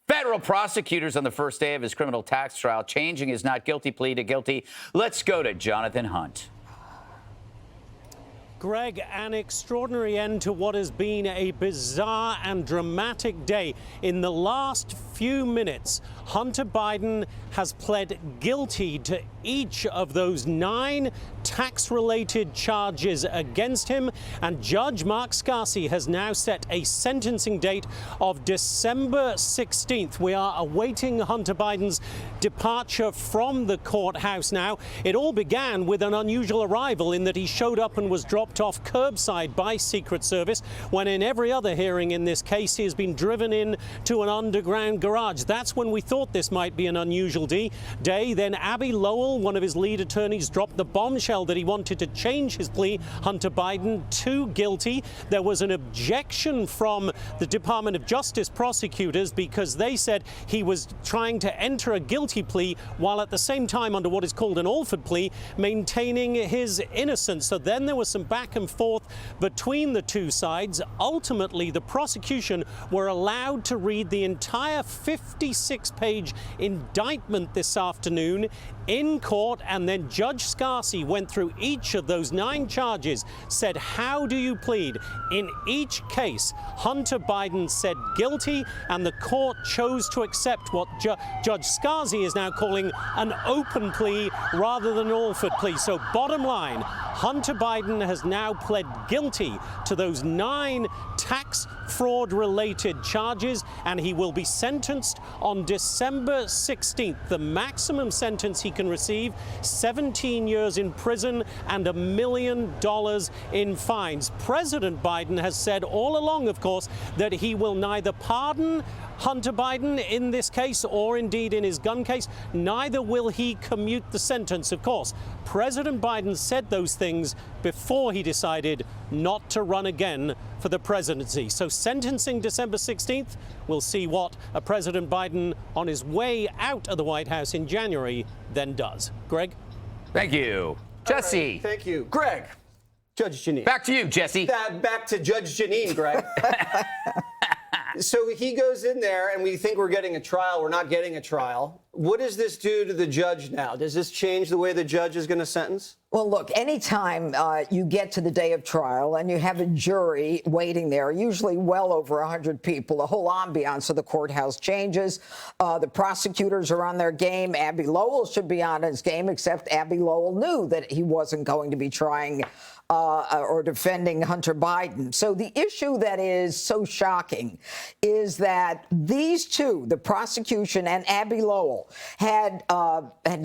Federal prosecutors on the first day of his criminal tax trial changing his not guilty plea to guilty. Let's go to Jonathan Hunt. Greg, an extraordinary end to what has been a bizarre and dramatic day. In the last few minutes, Hunter Biden has pled guilty to each of those 9 tax-related charges against him, and Judge Mark Scarsi has now set a sentencing date of December 16th. We are awaiting Hunter Biden's departure from the courthouse now. It all began with an unusual arrival in that he showed up and was dropped off curbside by Secret Service, when in every other hearing in this case he has been driven in to an underground garage. That's when we thought this might be an unusual day. Then Abby Lowell, one of his lead attorneys, dropped the bombshell that he wanted to change his plea, Hunter Biden, to guilty. There was an objection from the Department of Justice prosecutors because they said he was trying to enter a guilty plea while at the same time, under what is called an Alford plea, maintaining his innocence. So then there was some back and forth between the two sides. Ultimately, the prosecution were allowed to read the entire 56-page indictment this afternoon in court, and then Judge Scarsi went through each of those 9 charges, said, how do you plead? In each case, Hunter Biden said guilty, and the court chose to accept what Judge Scarsi is now calling an open plea rather than an Alford plea. So bottom line, Hunter Biden has now pled guilty to those 9 tax fraud-related charges, and he will be sentenced on December 16th. The maximum sentence he can receive, 17 years in prison and $1 million in fines. President Biden has said all along, of course, that he will neither pardon Hunter Biden in this case or indeed in his gun case, neither will he commute the sentence. Of course, President Biden said those things before he decided not to run again for the presidency. So sentencing December 16th, we'll see what a President Biden on his way out of the White House in January then does. Greg? Thank you. Jesse. Right, thank you. Greg. Judge Janine. Back to you, Jesse. Back to Judge Janine, Greg. So he goes in there and we think we're getting a trial. We're not getting a trial. What does this do to the judge now? Does this change the way the judge is going to sentence? Well, look, anytime you get to the day of trial and you have a jury waiting there, usually well over 100 people, the whole ambiance of the courthouse changes. The prosecutors are on their game. Abby Lowell should be on his game, except Abby Lowell knew that he wasn't going to be trying or defending Hunter Biden. So the issue that is so shocking is that these two, the prosecution and Abby Lowell, had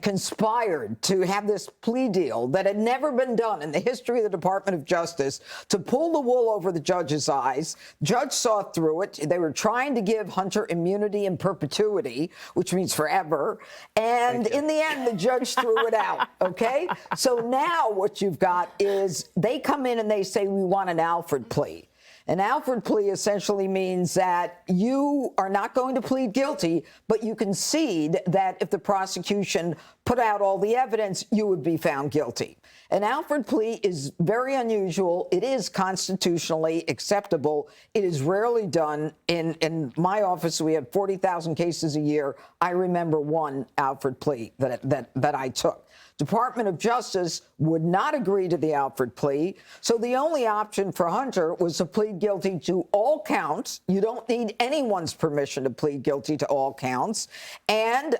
conspired to have this plea deal that had never been done in the history of the Department of Justice to pull the wool over the judge's eyes. Judge saw through it. They were trying to give Hunter immunity in perpetuity, which means forever. And in the end, the judge threw it out. OK, so now what you've got is they come in and they say, we want an Alford plea. An Alford plea essentially means that you are not going to plead guilty, but you concede that if the prosecution put out all the evidence, you would be found guilty. An Alford plea is very unusual. It is constitutionally acceptable. It is rarely done. In my office, we had 40,000 cases a year. I remember one Alford plea that I took. Department of Justice would not agree to the Alford plea, so the only option for Hunter was to plead guilty to all counts. You don't need anyone's permission to plead guilty to all counts, and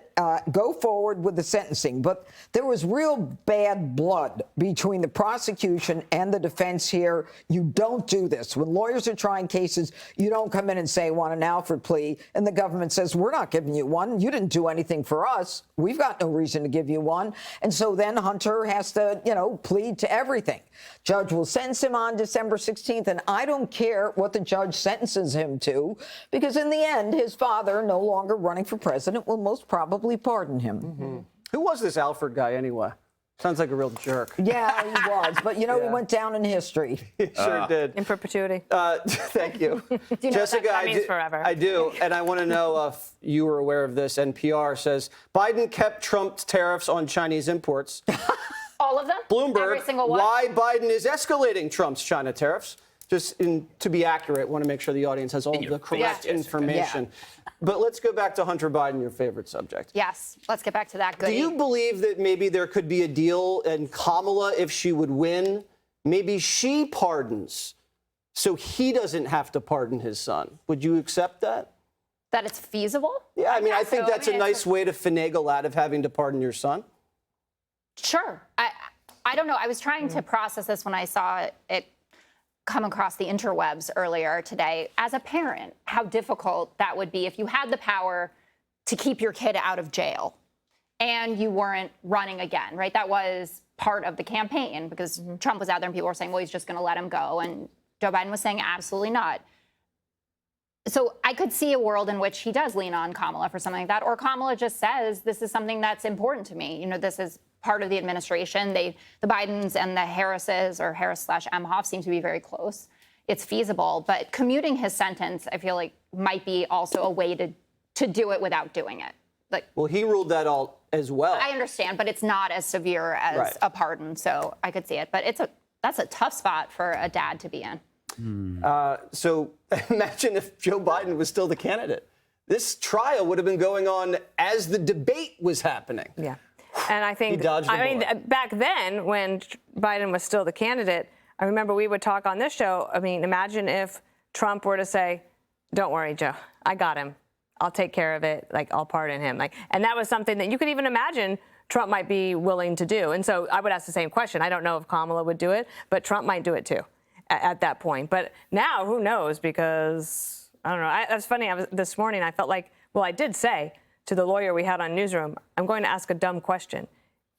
go forward with the sentencing. But there was real bad blood between the prosecution and the defense here. You don't do this. When lawyers are trying cases, you don't come in and say, want an Alford plea, and the government says, we're not giving you one. You didn't do anything for us. We've got no reason to give you one. And so then Hunter has to, plead to everything. Judge will sentence him on December 16th, and I don't care what the judge sentences him to, because in the end, his father, no longer running for president, will most probably pardon him. Mm-hmm. Who was this Alford guy anyway? Sounds like a real jerk. Yeah, he was. But, he went down in history. He sure did. In perpetuity. Thank you. Do you know Jessica, that means forever? I do. And I want to know if you were aware of this. NPR says Biden kept Trump's tariffs on Chinese imports. All of them? Bloomberg, Every single one? why Biden is escalating Trump's China tariffs. Just to be accurate, want to make sure the audience has all the correct information. But let's go back to Hunter Biden, your favorite subject. Yes, let's get back to that. Goodie. Do you believe that maybe there could be a deal, and Kamala, if she would win, maybe she pardons so he doesn't have to pardon his son? Would you accept that? That it's feasible? Yeah, I mean, I think so. that's a nice way to finagle out of having to pardon your son. Sure. I don't know. I was trying to process this when I saw it come across the interwebs earlier today. As a parent, how difficult that would be if you had the power to keep your kid out of jail and you weren't running again, right? That was part of the campaign because Trump was out there and people were saying, well, he's just going to let him go. And Joe Biden was saying, absolutely not. So I could see a world in which he does lean on Kamala for something like that, or Kamala just says, this is something that's important to me. You know, this is part of the administration. The Bidens and the Harrises, or Harris/Emhoff, seem to be very close. It's feasible, but commuting his sentence, I feel like, might be also a way to do it without doing it. Like, well, he ruled that all as well. I understand, but it's not as severe as a pardon, so I could see it. But that's a tough spot for a dad to be in. So imagine if Joe Biden was still the candidate. This trial would have been going on as the debate was happening. Yeah. And I think, back then when Biden was still the candidate, I remember we would talk on this show. I mean, imagine if Trump were to say, don't worry, Joe, I got him. I'll take care of it. Like, I'll pardon him. Like, and that was something that you could even imagine Trump might be willing to do. And so I would ask the same question. I don't know if Kamala would do it, but Trump might do it too at that point. But now, who knows? Because, I don't know. That's funny. This morning, I felt like, well, I did say to the lawyer we had on Newsroom, I'm going to ask a dumb question.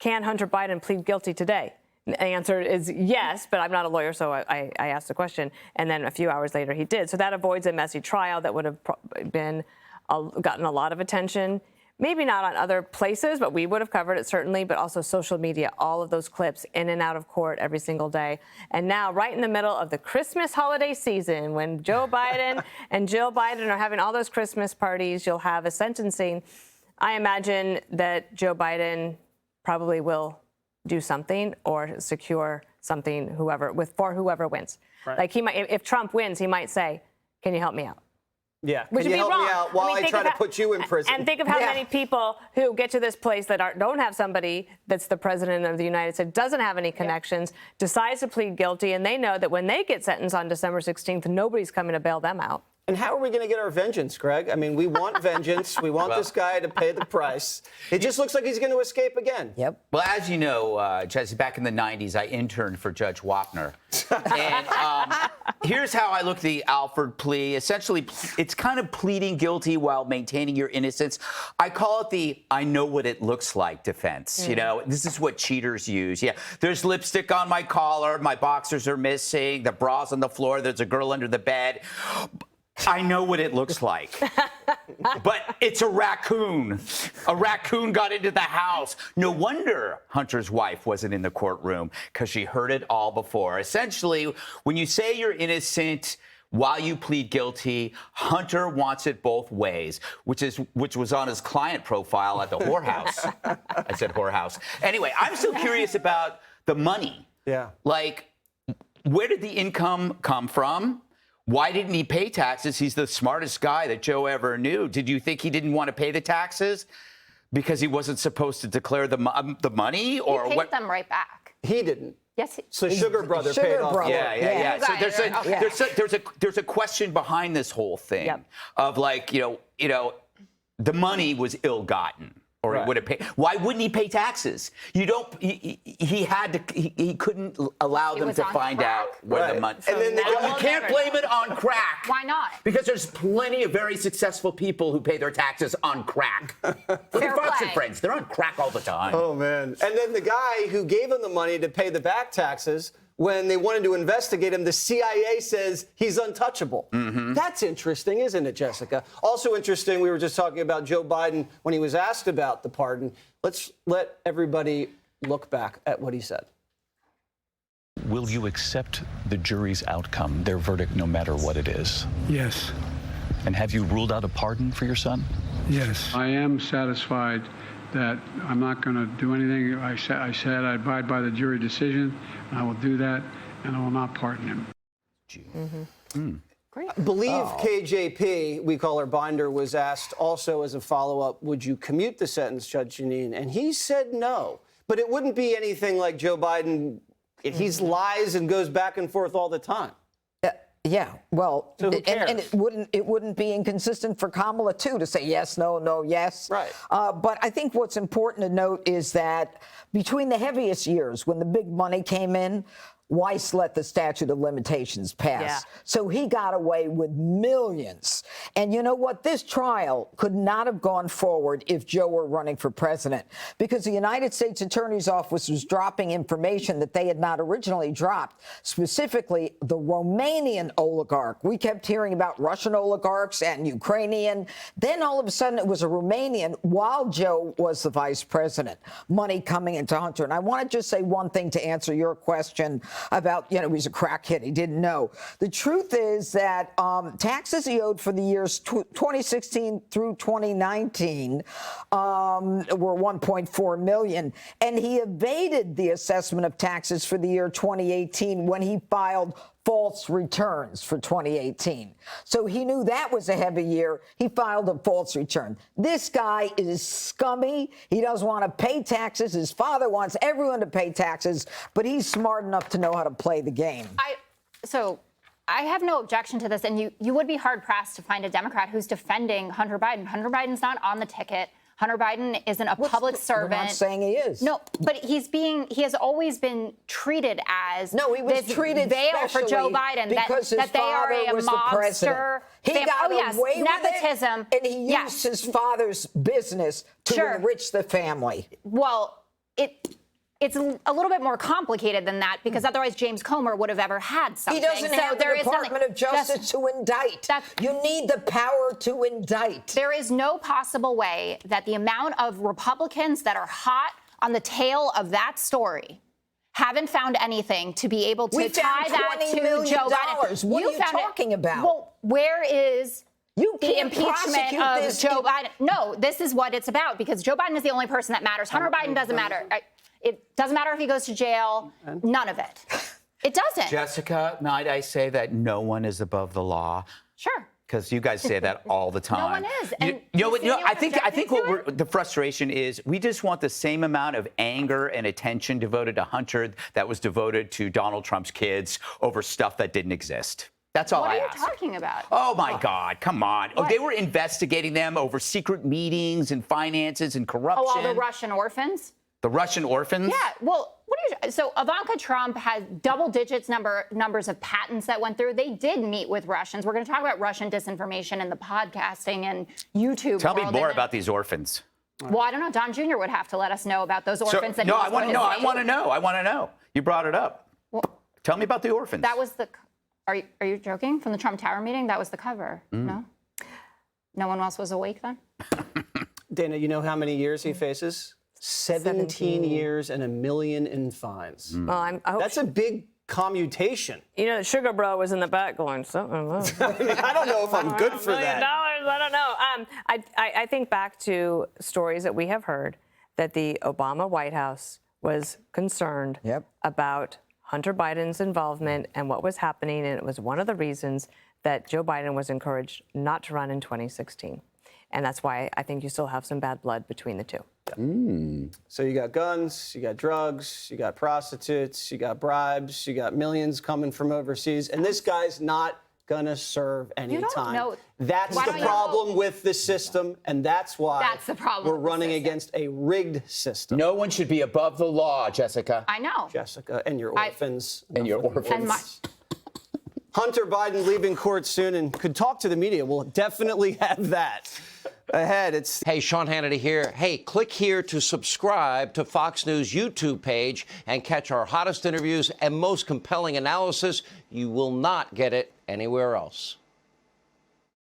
Can Hunter Biden plead guilty today? The answer is yes, but I'm not a lawyer, so I asked the question. And then a few hours later, he did. So that avoids a messy trial that would have gotten a lot of attention. Maybe not on other places, but we would have covered it certainly, but also social media, all of those clips in and out of court every single day. And now, right in the middle of the Christmas holiday season, when Joe Biden and Jill Biden are having all those Christmas parties, you'll have a sentencing. I imagine that Joe Biden probably will do something or secure something for whoever wins. Right. Like, he might, if Trump wins, he might say, can you help me out? Yeah, can you help me out while I try to put you in prison? And think of how many people who get to this place that don't have somebody that's the president of the United States, doesn't have any connections, decides to plead guilty, and they know that when they get sentenced on December 16th, nobody's coming to bail them out. And how are we going to get our vengeance, Greg? I mean, we want vengeance. We want this guy to pay the price. It just looks like he's going to escape again. Yep. Well, as you know, Jesse, back in the 90s, I interned for Judge Wapner. And here's how I look at the Alford plea. Essentially, it's kind of pleading guilty while maintaining your innocence. I call it the I know what it looks like defense. You know, this is what cheaters use. Yeah, there's lipstick on my collar. My boxers are missing. The bra's on the floor. There's a girl under the bed. I know what it looks like. But it's a raccoon. A raccoon got into the house. No wonder Hunter's wife wasn't in the courtroom, because she heard it all before. Essentially, when you say you're innocent while you plead guilty, Hunter wants it both ways, which was on his client profile at the whorehouse. I said whorehouse. Anyway, I'm still curious about the money. Yeah. Like, where did the income come from? Why didn't he pay taxes? He's the smartest guy that Joe ever knew. Did you think he didn't want to pay the taxes because he wasn't supposed to declare the money, or he paid what? them right back. He didn't. Yes. So Sugar Brother paid off. Yeah. So there's a question behind this whole thing of, like, you know, the money was ill-gotten. Or he would have paid. Why wouldn't he pay taxes? You don't. He had to. He couldn't allow them to find out where the money. And then you can't blame it on crack. Why not? Because there's plenty of very successful people who pay their taxes on crack. Look at Fox and Friends. They're on crack all the time. Oh man! And then the guy who gave him the money to pay the back taxes, when they wanted to investigate him, the CIA says he's untouchable. That's interesting, isn't it, Jessica? Also interesting, we were just talking about Joe Biden when he was asked about the pardon. Let's let everybody look back at what he said. Will you accept the jury's outcome, their verdict, no matter what it is? Yes. And have you ruled out a pardon for your son? Yes. I am satisfied that I'm not going to do anything. I said I abide by the jury decision, and I will do that, and I will not pardon him. June. Great. I believe KJP, we call her Binder, was asked also as a follow-up, would you commute the sentence, Judge Jeanine? And he said no. But it wouldn't be anything like Joe Biden. He lies and goes back and forth all the time. Yeah, well, So who cares? and it wouldn't be inconsistent for Kamala too to say yes, no, no, yes. Right. But I think what's important to note is that between the heaviest years, when the big money came in, Weiss let the statute of limitations pass. Yeah. So he got away with millions. And you know what? This trial could not have gone forward if Joe were running for president, because the United States Attorney's Office was dropping information that they had not originally dropped, specifically the Romanian oligarch. We kept hearing about Russian oligarchs and Ukrainian. Then all of a sudden it was a Romanian while Joe was the vice president. Money coming into Hunter. And I want to just say one thing to answer your question about, he's a crackhead. He didn't know. The truth is that taxes he owed for the years 2016 through 2019 were $1.4 million, and he evaded the assessment of taxes for the year 2018 when he filed false returns for 2018. So he knew that was a heavy year. He filed a false return. This guy is scummy. He doesn't want to pay taxes. His father wants everyone to pay taxes, but he's smart enough to know how to play the game. So I have no objection to this, and you would be hard-pressed to find a Democrat who's defending Hunter Biden. Hunter Biden's not on the ticket. Hunter Biden isn't a public servant. I'm not saying he is. No, but he has always been treated as he was treated veil for Joe Biden because that they are a was the president. mobster. He got away nepotism. With it, and he used his father's business to enrich the family. Well, it's a little bit more complicated than that, because otherwise James Comer would have ever had something. He doesn't have the Department of Justice to indict. You need the power to indict. There is no possible way that the amount of Republicans that are hot on the tail of that story haven't found anything to be able to tie that to Joe Biden. What are you talking about? Well, where is the impeachment of Joe Biden? No, this is what it's about, because Joe Biden is the only person that matters. Hunter Biden doesn't matter. It doesn't matter if he goes to jail. None of it. It doesn't. Jessica, might I say that no one is above the law? Sure. Because you guys say that all the time. No one is. And I think what the frustration is, we just want the same amount of anger and attention devoted to Hunter that was devoted to Donald Trump's kids over stuff that didn't exist. That's all I ask. What are you talking about? Oh, my God. Come on. Oh, they were investigating them over secret meetings and finances and corruption. Oh, all the Russian orphans? The Russian orphans? Yeah. Well, so Ivanka Trump has double digits numbers of patents that went through. They did meet with Russians. We're going to talk about Russian disinformation in the podcasting and YouTube. Tell me more about these orphans. Well, I don't know. Don Jr. would have to let us know about those orphans. I want to know. You brought it up. Well, tell me about the orphans. That was the. Are you joking? From the Trump Tower meeting, that was the cover. No. No one else was awake then. Dana, you know how many years he faces? 17 years and $1 million in fines. Well, that's a big commutation. The sugar bro was in the back going, something. I don't know if I'm good for that. I don't know. I think back to stories that we have heard that the Obama White House was concerned about Hunter Biden's involvement and what was happening, and it was one of the reasons that Joe Biden was encouraged not to run in 2016. And that's why I think you still have some bad blood between the two. So you got guns, you got drugs, you got prostitutes, you got bribes, you got millions coming from overseas, and this guy's not gonna serve any time. That's the problem with the system, and that's why we're running against a rigged system. No one should be above the law, Jessica. I know. Jessica, and your orphans. And Hunter Biden leaving court soon and could talk to the media. We'll definitely have that ahead. Hey, Sean Hannity here. Hey, click here to subscribe to Fox News YouTube page and catch our hottest interviews and most compelling analysis. You will not get it anywhere else.